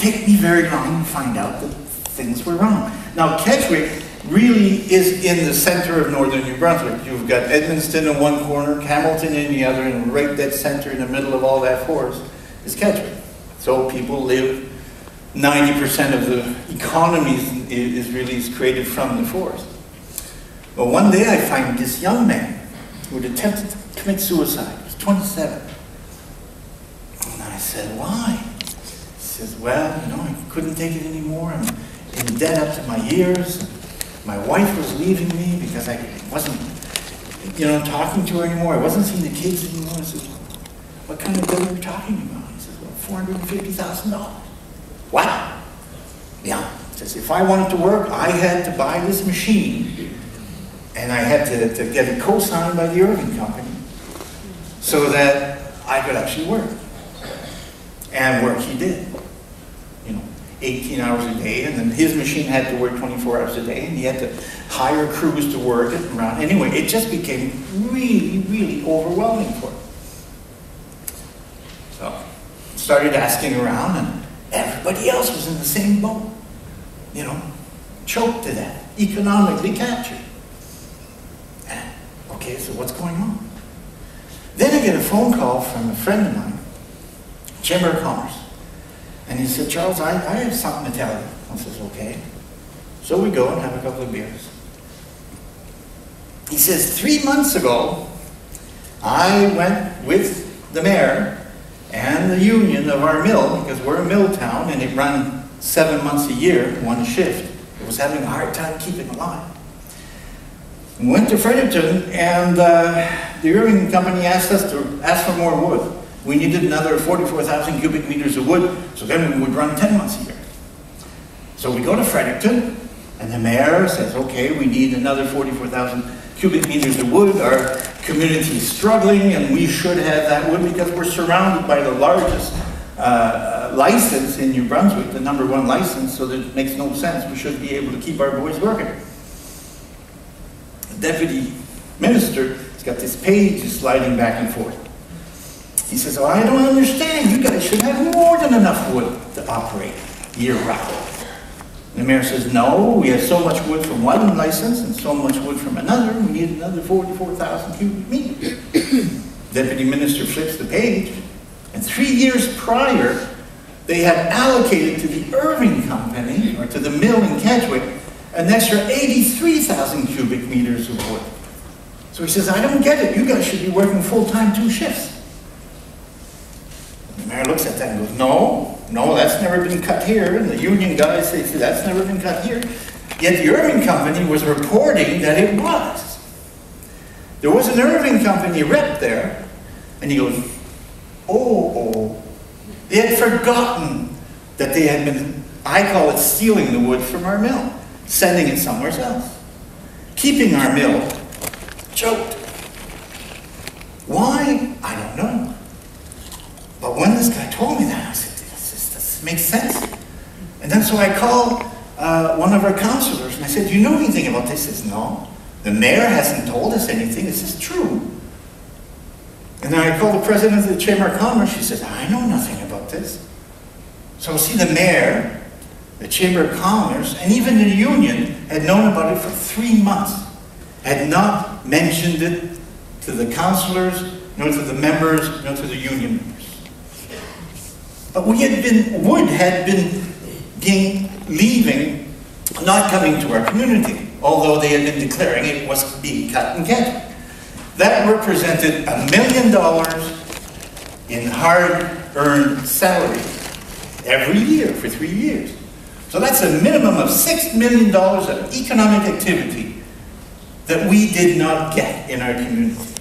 take me very long to find out that things were wrong. Now, Kedgwick really is in the center of northern New Brunswick. You've got Edmundston in one corner, Hamilton in the other, and right dead center in the middle of all that forest is Kedgwick. So people live, 90% of the economy is created from the forest. Well, one day I find this young man who had attempted to commit suicide. He was 27. And I said, why? He says, well, you know, I couldn't take it anymore. I'm in debt up to my ears. My wife was leaving me because I wasn't, you know, talking to her anymore. I wasn't seeing the kids anymore. I said, what kind of bill are you talking about? He says, well, $450,000. What? Yeah. He says, if I wanted to work, I had to buy this machine, and I had to get it co-signed by the Irving company so that I could actually work. And work he did. You know, 18 hours a day, and then his machine had to work 24 hours a day, and he had to hire crews to work it around. Anyway, it just became really, really overwhelming for him. So, started asking around, and everybody else was in the same boat. You know, choked to death, economically captured. And, okay, so what's going on? Then I get a phone call from a friend of mine, Chamber of Commerce. And he said, Charles, I have something to tell you. I says, okay. So we go and have a couple of beers. He says, 3 months ago, I went with the mayor and the union of our mill, because we're a mill town and it ran 7 months a year, one shift. It was having a hard time keeping alive. We went to Fredericton, and the Irving company asked us to ask for more wood. We needed another 44,000 cubic meters of wood, so then we would run 10 months a year. So we go to Fredericton, and the mayor says, okay, we need another 44,000 cubic meters of wood. Our community is struggling, and we should have that wood because we're surrounded by the largest license in New Brunswick, the #1 license, so that it makes no sense. We should be able to keep our boys working. The deputy minister has got this page sliding back and forth. He says, oh, I don't understand. You guys should have more than enough wood to operate year-round. The mayor says, no, we have so much wood from one license and so much wood from another. We need another 44,000 cubic meters. Deputy minister flips the page, and 3 years prior, they had allocated to the Irving company, or to the mill in Kedgwick, an extra 83,000 cubic meters of wood. So he says, I don't get it. You guys should be working full-time 2 shifts. The mayor looks at that and goes, no, that's never been cut here. And the union guys say, that's never been cut here. Yet the Irving company was reporting that it was. There was an Irving company rep there, and he goes, oh, they had forgotten that they had been, I call it stealing the wood from our mill, sending it somewhere else, keeping our mill choked. Why? I don't know. But when this guy told me that, I said, this makes sense. And then so I called one of our councillors, and I said, do you know anything about this? He says, no. The mayor hasn't told us anything. This is true. And then I called the president of the Chamber of Commerce. She says, I know nothing about this. So see, the mayor, the Chamber of Commerce, and even the union had known about it for 3 months, had not mentioned it to the councillors, nor to the members, nor to the union members. But wood had been leaving, not coming to our community, although they had been declaring it was being cut in Kedgwick. That represented $1 million in hard-earned salary every year for 3 years. So that's a minimum of $6 million of economic activity that we did not get in our community.